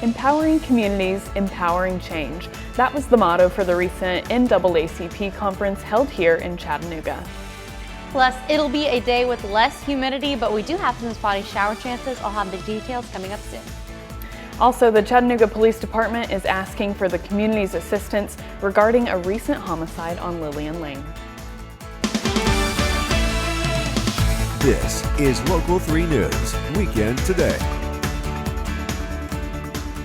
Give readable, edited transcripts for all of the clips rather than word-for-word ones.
Empowering communities, empowering change. That was the motto for the recent NAACP conference held here in Chattanooga. Plus, it'll be a day with less humidity, but we do have some spotty shower chances. I'll have the details coming up soon. Also, the Chattanooga Police Department is asking for the community's assistance regarding a recent homicide on Lillian Lane. This is Local 3 News, Weekend Today.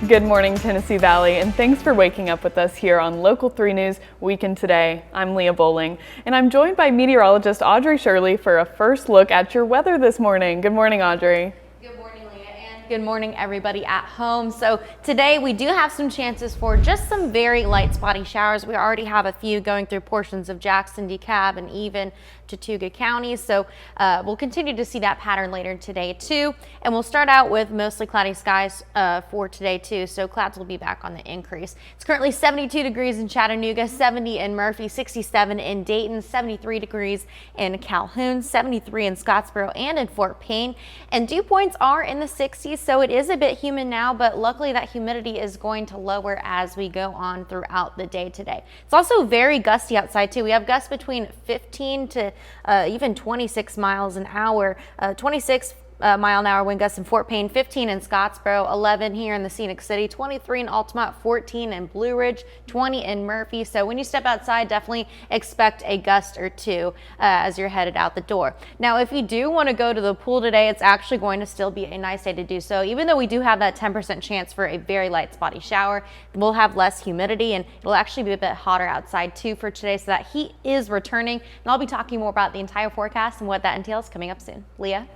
Good morning, Tennessee Valley, and thanks for waking up with us here on Local 3 News Weekend Today. I'm Leah Bowling, and I'm joined by meteorologist Audrey Shirley for a first look at your weather this morning. Good morning, Audrey. Good morning, Leah, and good morning, everybody at home. So today we do have some chances for just some very light spotty showers. We already have a few going through portions of Jackson, DeKalb, and even Chattooga counties. So we'll continue to see that pattern later today too. And we'll start out with mostly cloudy skies for today too. So clouds will be back on the increase. It's currently 72 degrees in Chattanooga, 70 in Murphy, 67 in Dayton, 73 degrees in Calhoun, 73 in Scottsboro and in Fort Payne. And dew points are in the 60s, so it is a bit humid now, but luckily that humidity is going to lower as we go on throughout the day today. It's also very gusty outside too. We have gusts between 15 to even 26 miles an hour, 26 mile an hour wind gusts in Fort Payne, 15 in Scottsboro, 11 here in the Scenic City, 23 in Altamont, 14 in Blue Ridge, 20 in Murphy. So when you step outside, definitely expect a gust or two as you're headed out the door. Now, if you do want to go to the pool today, it's actually going to still be a nice day to do so. Even though we do have that 10% chance for a very light spotty shower, we'll have less humidity and it'll actually be a bit hotter outside too for today. So that heat is returning, and I'll be talking more about the entire forecast and what that entails coming up soon. Leah?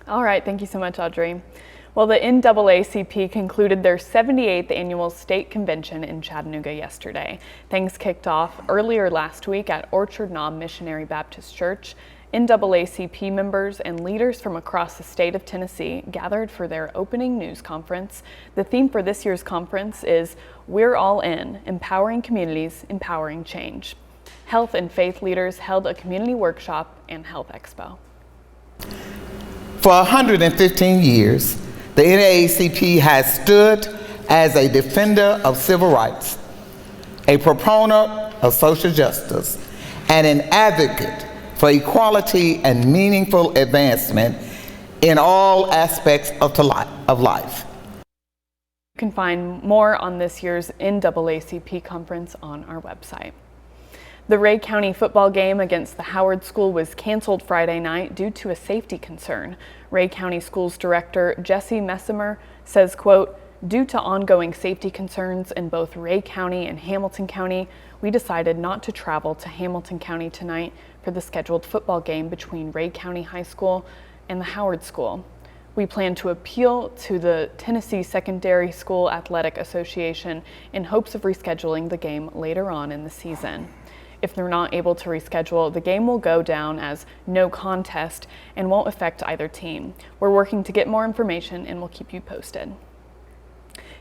All right, thank you so much, Audrey. Well, the NAACP concluded their 78th annual state convention in Chattanooga yesterday. Things kicked off earlier last week at Orchard Knob Missionary Baptist Church. NAACP members and leaders from across the state of Tennessee gathered for their opening news conference. The theme for this year's conference is We're All In, Empowering Communities, Empowering Change. Health and faith leaders held a community workshop and health expo. For 115 years, the NAACP has stood as a defender of civil rights, a proponent of social justice, and an advocate for equality and meaningful advancement in all aspects of life. You can find more on this year's NAACP conference on our website. The Ray County football game against the Howard School was canceled Friday night due to a safety concern. Ray County Schools Director Jesse Messimer says, quote, "Due to ongoing safety concerns in both Ray County and Hamilton County, we decided not to travel to Hamilton County tonight for the scheduled football game between Ray County High School and the Howard School. We plan to appeal to the Tennessee Secondary School Athletic Association in hopes of rescheduling the game later on in the season. If they're not able to reschedule, the game will go down as no contest and won't affect either team. We're working to get more information and we'll keep you posted."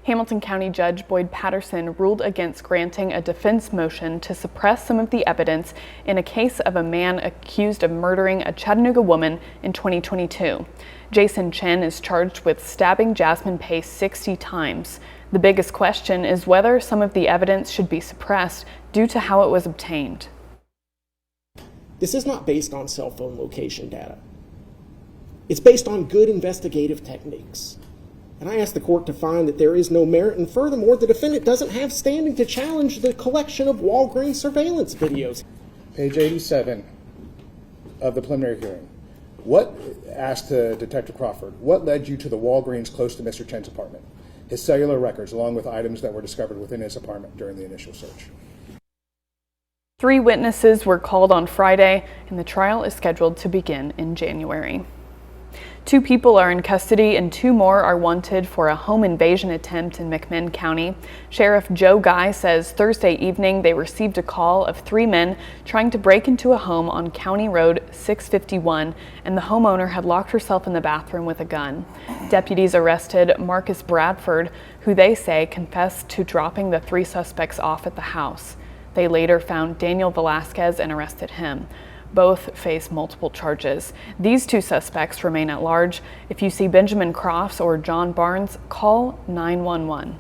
Hamilton County Judge Boyd Patterson ruled against granting a defense motion to suppress some of the evidence in a case of a man accused of murdering a Chattanooga woman in 2022. Jason Chen is charged with stabbing Jasmine Pace 60 times. The biggest question is whether some of the evidence should be suppressed due to how it was obtained. This is not based on cell phone location data. It's based on good investigative techniques. And I ask the court to find that there is no merit, and furthermore, the defendant doesn't have standing to challenge the collection of Walgreens surveillance videos. Page 87 of the preliminary hearing. Asked Detective Crawford, what led you to the Walgreens close to Mr. Chen's apartment? His cellular records, along with items that were discovered within his apartment during the initial search. 3 witnesses were called on Friday, and the trial is scheduled to begin in January. 2 people are in custody and 2 more are wanted for a home invasion attempt in McMinn County. Sheriff Joe Guy says Thursday evening they received a call of 3 men trying to break into a home on County Road 651, and the homeowner had locked herself in the bathroom with a gun. Deputies arrested Marcus Bradford, who they say confessed to dropping the 3 suspects off at the house. They later found Daniel Velasquez and arrested him. Both face multiple charges. These two suspects remain at large. If you see Benjamin Crofts or John Barnes, call 911.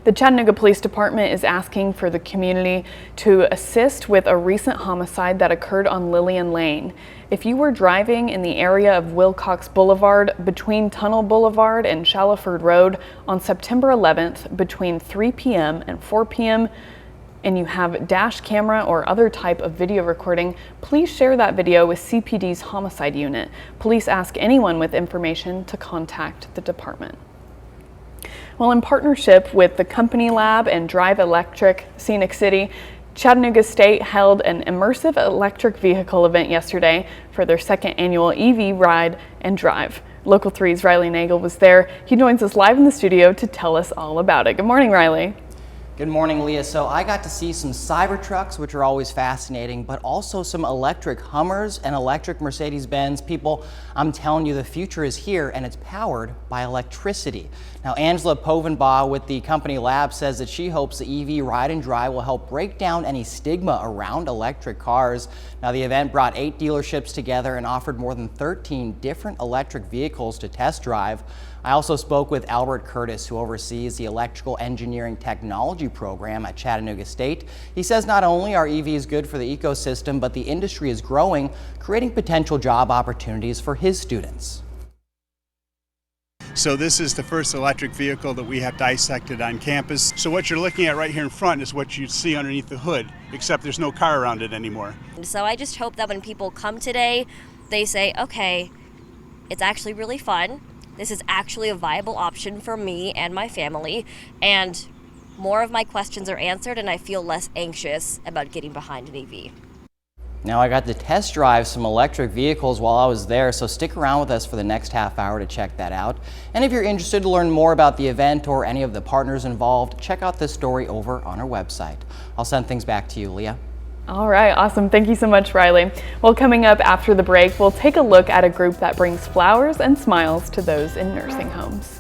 The Chattanooga Police Department is asking for the community to assist with a recent homicide that occurred on Lillian Lane. If you were driving in the area of Wilcox Boulevard between Tunnel Boulevard and Shallowford Road on September 11th between 3 p.m. and 4 p.m., and you have dash camera or other type of video recording, please share that video with CPD's homicide unit. Police ask anyone with information to contact the department. Well, in partnership with the Company Lab and Drive Electric Scenic City, Chattanooga State held an immersive electric vehicle event yesterday for their second annual EV Ride and Drive. Local 3's Riley Nagel was there. He joins us live in the studio to tell us all about it. Good morning, Riley. Good morning, Leah. So I got to see some Cybertrucks, which are always fascinating, but also some electric Hummers and electric Mercedes-Benz. People, I'm telling you, the future is here and it's powered by electricity. Now, Angela Povenbaugh with the Company Lab says that she hopes the EV Ride and Drive will help break down any stigma around electric cars. Now, the event brought 8 dealerships together and offered more than 13 different electric vehicles to test drive. I also spoke with Albert Curtis, who oversees the Electrical Engineering Technology program at Chattanooga State. He says not only are EVs good for the ecosystem, but the industry is growing, creating potential job opportunities for his students. So this is the first electric vehicle that we have dissected on campus. So what you're looking at right here in front is what you'd see underneath the hood, except there's no car around it anymore. So I just hope that when people come today, they say, okay, it's actually really fun. This is actually a viable option for me and my family, and more of my questions are answered and I feel less anxious about getting behind an EV. Now, I got to test drive some electric vehicles while I was there, so stick around with us for the next half hour to check that out. And if you're interested to learn more about the event or any of the partners involved, check out this story over on our website. I'll send things back to you, Leah. All right, awesome. Thank you so much, Riley. Well, coming up after the break, we'll take a look at a group that brings flowers and smiles to those in nursing homes.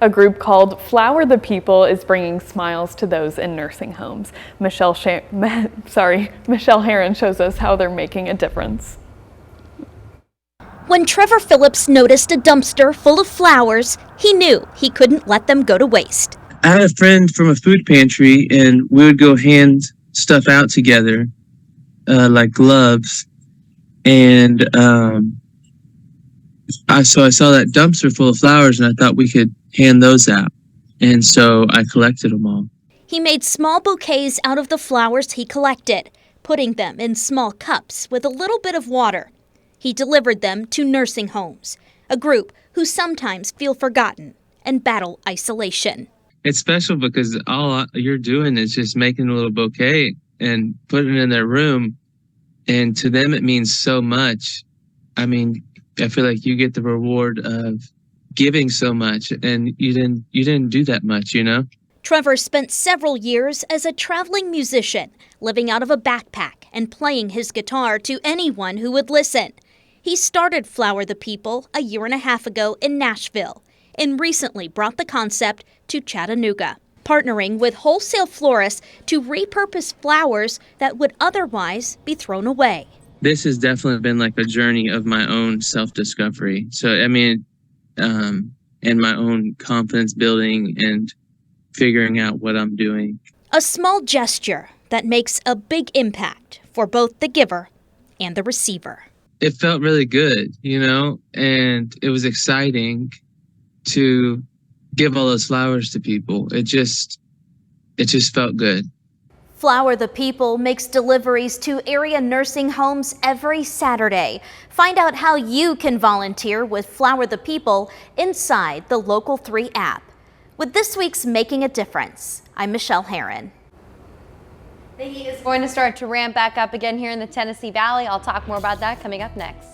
A group called Flower the People is bringing smiles to those in nursing homes. Michelle Heron shows us how they're making a difference. When Trevor Phillips noticed a dumpster full of flowers, he knew he couldn't let them go to waste. I had a friend from a food pantry, and we would go hand stuff out together, like gloves. And I saw that dumpster full of flowers, and I thought we could hand those out. And so I collected them all. He made small bouquets out of the flowers he collected, putting them in small cups with a little bit of water. He delivered them to nursing homes, a group who sometimes feel forgotten and battle isolation. It's special because all you're doing is just making a little bouquet and putting it in their room. And to them, it means so much. I mean, I feel like you get the reward of giving so much, and you didn't do that much, you know? Trevor spent several years as a traveling musician, living out of a backpack and playing his guitar to anyone who would listen. He started Flower the People a year and a half ago in Nashville and recently brought the concept to Chattanooga, partnering with wholesale florists to repurpose flowers that would otherwise be thrown away. This has definitely been like a journey of my own self-discovery. So, I mean, and my own confidence building and figuring out what I'm doing. A small gesture that makes a big impact for both the giver and the receiver. It felt really good, you know, and it was exciting to give all those flowers to people. It just felt good. Flower the People makes deliveries to area nursing homes every Saturday. Find out how you can volunteer with Flower the People inside the Local 3 app. With this week's Making a Difference, I'm Michelle Herron. The heat is going to start to ramp back up again here in the Tennessee Valley. I'll talk more about that coming up next.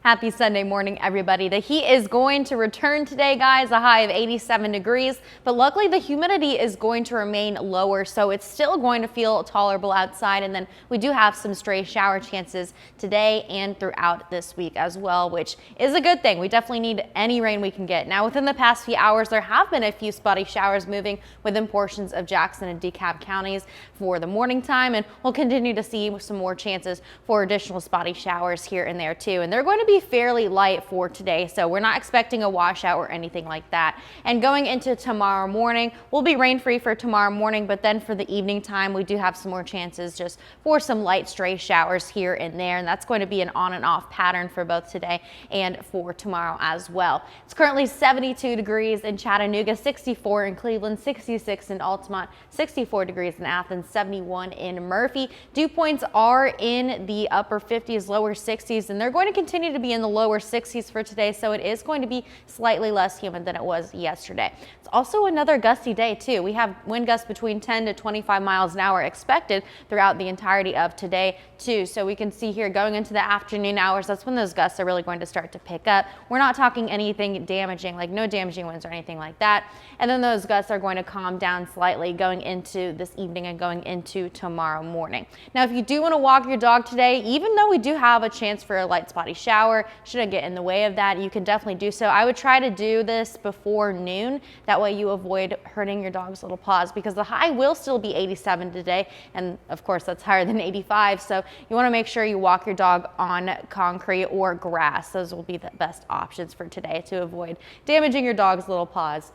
Happy Sunday morning, everybody. The heat is going to return today, guys, a high of 87 degrees, but luckily the humidity is going to remain lower, so it's still going to feel tolerable outside. And then we do have some stray shower chances today and throughout this week as well, which is a good thing. We definitely need any rain we can get. Now, within the past few hours, there have been a few spotty showers moving within portions of Jackson and DeKalb counties for the morning time, and we'll continue to see some more chances for additional spotty showers here and there too. And they're going to be fairly light for today, so we're not expecting a washout or anything like that. And going into tomorrow morning, we'll be rain free for tomorrow morning, but then for the evening time, we do have some more chances just for some light stray showers here and there, and that's going to be an on and off pattern for both today and for tomorrow as well. It's currently 72 degrees in Chattanooga, 64 in Cleveland, 66 in Altamont, 64 degrees in Athens, 71 in Murphy. Dew points are in the upper 50s, lower 60s, and they're going to continue to be in the lower 60s for today, so it is going to be slightly less humid than it was yesterday. It's also another gusty day too. We have wind gusts between 10 to 25 miles an hour expected throughout the entirety of today too. So we can see here going into the afternoon hours, that's when those gusts are really going to start to pick up. We're not talking anything damaging, like no damaging winds or anything like that. And then those gusts are going to calm down slightly going into this evening and going into tomorrow morning. Now, if you do want to walk your dog today, even though we do have a chance for a light spotty shower, shower shouldn't get in the way of that. You can definitely do so. I would try to do this before noon. That way you avoid hurting your dog's little paws, because the high will still be 87 today. And of course that's higher than 85. So you want to make sure you walk your dog on concrete or grass. Those will be the best options for today to avoid damaging your dog's little paws.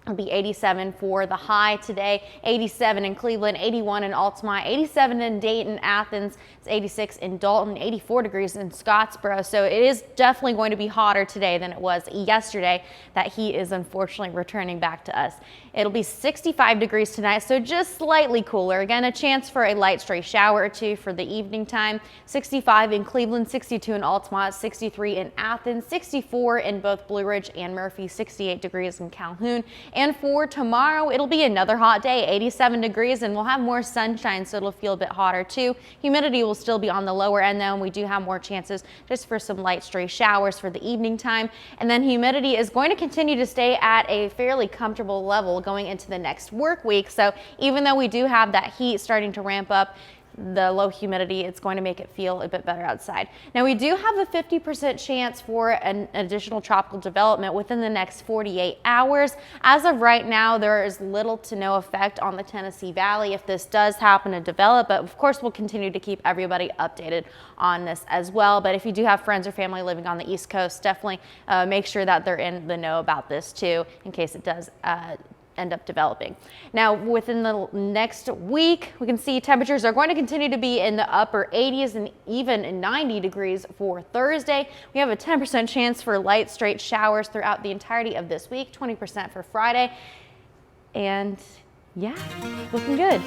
It'll be 87 for the high today, 87 in Cleveland, 81 in Altamont, 87 in Dayton, Athens, it's 86 in Dalton, 84 degrees in Scottsboro. So it is definitely going to be hotter today than it was yesterday. That heat is unfortunately returning back to us. It'll be 65 degrees tonight, so just slightly cooler. Again, a chance for a light stray shower or two for the evening time. 65 in Cleveland, 62 in Altamont, 63 in Athens, 64 in both Blue Ridge and Murphy, 68 degrees in Calhoun. And for tomorrow, it'll be another hot day, 87 degrees, and we'll have more sunshine, so it'll feel a bit hotter too. Humidity will still be on the lower end though, and we do have more chances just for some light stray showers for the evening time. And then humidity is going to continue to stay at a fairly comfortable level going into the next work week. So even though we do have that heat starting to ramp up, the low humidity, it's going to make it feel a bit better outside. Now we do have a 50% chance for an additional tropical development within the next 48 hours. As of right now, there is little to no effect on the Tennessee Valley if this does happen to develop, but of course we'll continue to keep everybody updated on this as well. But if you do have friends or family living on the East Coast, definitely make sure that they're in the know about this too, in case it does end up developing. Now within the next week, we can see temperatures are going to continue to be in the upper 80s and even 90 degrees for Thursday. We have a 10% chance for light straight showers throughout the entirety of this week, 20% for Friday, and yeah, looking good.